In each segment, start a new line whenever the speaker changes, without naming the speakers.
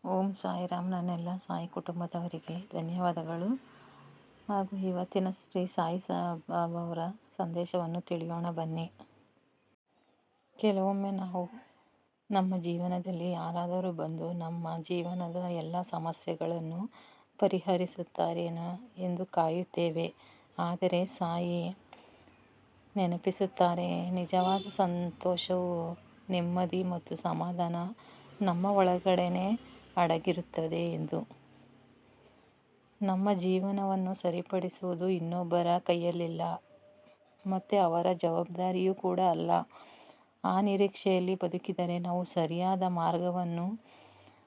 ಓಂ ಸಾಯಿರಾಮ್. ನನ್ನೆಲ್ಲ ಸಾಯಿ ಕುಟುಂಬದವರಿಗೆ ಧನ್ಯವಾದಗಳು. ಹಾಗೂ ಇವತ್ತಿನ ಶ್ರೀ ಸಾಯಿ ಬಾಬಾ ಅವರ ಸಂದೇಶವನ್ನು ತಿಳಿಯೋಣ ಬನ್ನಿ. ಕೆಲವೊಮ್ಮೆ ನಾವು ನಮ್ಮ ಜೀವನದಲ್ಲಿ ಯಾರಾದರೂ ಬಂದು ನಮ್ಮ ಜೀವನದ ಎಲ್ಲ ಸಮಸ್ಯೆಗಳನ್ನು ಪರಿಹರಿಸುತ್ತಾರೇನೋ ಎಂದು ಕಾಯುತ್ತೇವೆ. ಆದರೆ ಸಾಯಿ ನೆನಪಿಸುತ್ತಾರೆ, ನಿಜವಾದ ಸಂತೋಷವು, ನೆಮ್ಮದಿ ಮತ್ತು ಸಮಾಧಾನ ನಮ್ಮ ಒಳಗಡೆನೇ ಅಡಗಿರುತ್ತದೆ ಎಂದು. ನಮ್ಮ ಜೀವನವನ್ನು ಸರಿಪಡಿಸುವುದು ಇನ್ನೊಬ್ಬರ ಕೈಯಲ್ಲಿಲ್ಲ ಮತ್ತು ಅವರ ಜವಾಬ್ದಾರಿಯೂ ಕೂಡ ಅಲ್ಲ. ಆ ನಿರೀಕ್ಷೆಯಲ್ಲಿ ಬದುಕಿದರೆ ನಾವು ಸರಿಯಾದ ಮಾರ್ಗವನ್ನು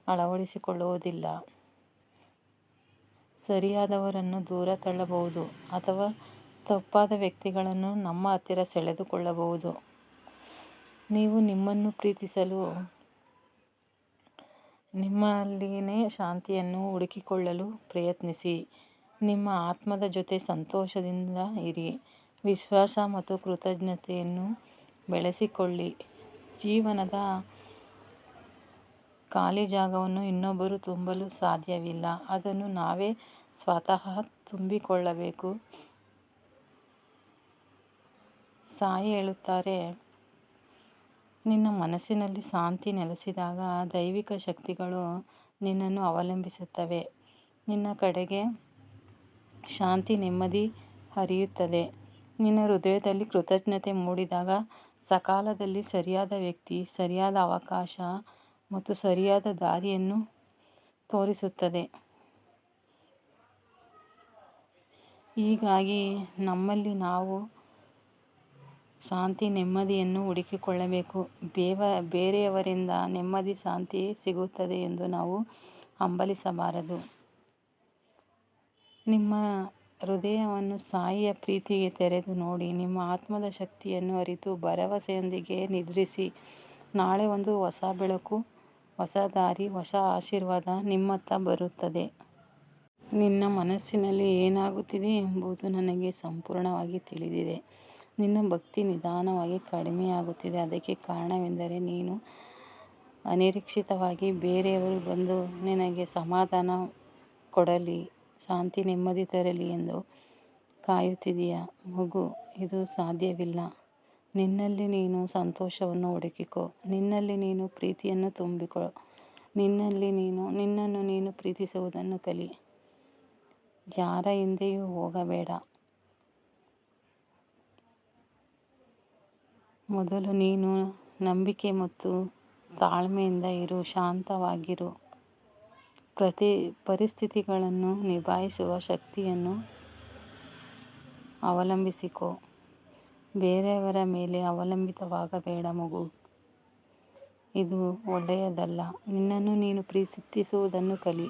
ಅಳವಡಿಸಿಕೊಳ್ಳುವುದಿಲ್ಲ. ಸರಿಯಾದವರನ್ನು ದೂರ ತಳ್ಳಬಹುದು ಅಥವಾ ತಪ್ಪಾದ ವ್ಯಕ್ತಿಗಳನ್ನು ನಮ್ಮ ಹತ್ತಿರ ಸೆಳೆದುಕೊಳ್ಳಬಹುದು. ನೀವು ನಿಮ್ಮನ್ನು ಪ್ರೀತಿಸಲು, ನಿಮ್ಮಲ್ಲಿನೇ ಶಾಂತಿಯನ್ನು ಹುಡುಕಿಕೊಳ್ಳಲು ಪ್ರಯತ್ನಿಸಿ. ನಿಮ್ಮ ಆತ್ಮದ ಜೊತೆ ಸಂತೋಷದಿಂದ ಇರಿ. ವಿಶ್ವಾಸ ಮತ್ತು ಕೃತಜ್ಞತೆಯನ್ನು ಬೆಳೆಸಿಕೊಳ್ಳಿ. ಜೀವನದ ಖಾಲಿ ಜಾಗವನ್ನು ಇನ್ನೊಬ್ಬರು ತುಂಬಲು ಸಾಧ್ಯವಿಲ್ಲ, ಅದನ್ನು ನಾವೇ ಸ್ವತಃ ತುಂಬಿಕೊಳ್ಳಬೇಕು. ಸಾಯಿ ಹೇಳುತ್ತಾರೆ, ನಿನ್ನ ಮನಸ್ಸಿನಲ್ಲಿ ಶಾಂತಿ ನೆಲೆಸಿದಾಗ ದೈವಿಕ ಶಕ್ತಿಗಳು ನಿನ್ನನ್ನು ಅವಲಂಬಿಸುತ್ತವೆ. ನಿನ್ನ ಕಡೆಗೆ ಶಾಂತಿ, ನೆಮ್ಮದಿ ಹರಿಯುತ್ತದೆ. ನಿನ್ನ ಹೃದಯದಲ್ಲಿ ಕೃತಜ್ಞತೆ ಮೂಡಿದಾಗ ಸಕಾಲದಲ್ಲಿ ಸರಿಯಾದ ವ್ಯಕ್ತಿ, ಸರಿಯಾದ ಅವಕಾಶ ಮತ್ತು ಸರಿಯಾದ ದಾರಿಯನ್ನು ತೋರಿಸುತ್ತದೆ. ಹೀಗಾಗಿ ನಮ್ಮಲ್ಲಿ ನಾವು ಶಾಂತಿ, ನೆಮ್ಮದಿಯನ್ನು ಹುಡುಕಿಕೊಳ್ಳಬೇಕು. ಬೇರೆಯವರಿಂದ ನೆಮ್ಮದಿ, ಶಾಂತಿ ಸಿಗುತ್ತದೆ ಎಂದು ನಾವು ಹಂಬಲಿಸಬಾರದು. ನಿಮ್ಮ ಹೃದಯವನ್ನು ಸಾಯಿಯ ಪ್ರೀತಿಗೆ ತೆರೆದು ನೋಡಿ. ನಿಮ್ಮ ಆತ್ಮದ ಶಕ್ತಿಯನ್ನು ಅರಿತು ಭರವಸೆಯೊಂದಿಗೆ ನಿದ್ರಿಸಿ. ನಾಳೆ ಒಂದು ಹೊಸ ಬೆಳಕು, ಹೊಸ ದಾರಿ, ಹೊಸ ಆಶೀರ್ವಾದ ನಿಮ್ಮತ್ತ ಬರುತ್ತದೆ. ನಿನ್ನ ಮನಸ್ಸಿನಲ್ಲಿ ಏನಾಗುತ್ತಿದೆ ಎಂಬುದು ನನಗೆ ಸಂಪೂರ್ಣವಾಗಿ ತಿಳಿದಿದೆ. ನಿನ್ನ ಭಕ್ತಿ ನಿಧಾನವಾಗಿ ಕಡಿಮೆಯಾಗುತ್ತಿದೆ. ಅದಕ್ಕೆ ಕಾರಣವೆಂದರೆ ನೀನು ಅನಿರೀಕ್ಷಿತವಾಗಿ ಬೇರೆಯವರು ಬಂದು ನಿನಗೆ ಸಮಾಧಾನ ಕೊಡಲಿ, ಶಾಂತಿ, ನೆಮ್ಮದಿ ತರಲಿ ಎಂದು ಕಾಯುತ್ತಿದ್ದೀಯ. ಮಗು, ಇದು ಸಾಧ್ಯವಿಲ್ಲ. ನಿನ್ನಲ್ಲಿ ನೀನು ಸಂತೋಷವನ್ನು ಹುಡುಕಿಕೋ. ನಿನ್ನಲ್ಲಿ ನೀನು ಪ್ರೀತಿಯನ್ನು ತುಂಬಿಕೋ. ನಿನ್ನನ್ನು ನೀನು ಪ್ರೀತಿಸುವುದನ್ನು ಕಲಿ. ಯಾರ ಹಿಂದೆಯೂ ಹೋಗಬೇಡ. ಮೊದಲು ನೀನು ನಂಬಿಕೆ ಮತ್ತು ತಾಳ್ಮೆಯಿಂದ ಇರು. ಶಾಂತವಾಗಿರು. ಪರಿಸ್ಥಿತಿಗಳನ್ನು ನಿಭಾಯಿಸುವ ಶಕ್ತಿಯನ್ನು ಅವಲಂಬಿಸಿಕೋ. ಬೇರೆಯವರ ಮೇಲೆ ಅವಲಂಬಿತವಾಗಬೇಡ ಮಗು. ಇದು ಒಳ್ಳೆಯದಲ್ಲ. ನಿನ್ನನ್ನು ನೀನು ಪ್ರೀತಿಸುವುದನ್ನು ಕಲಿ.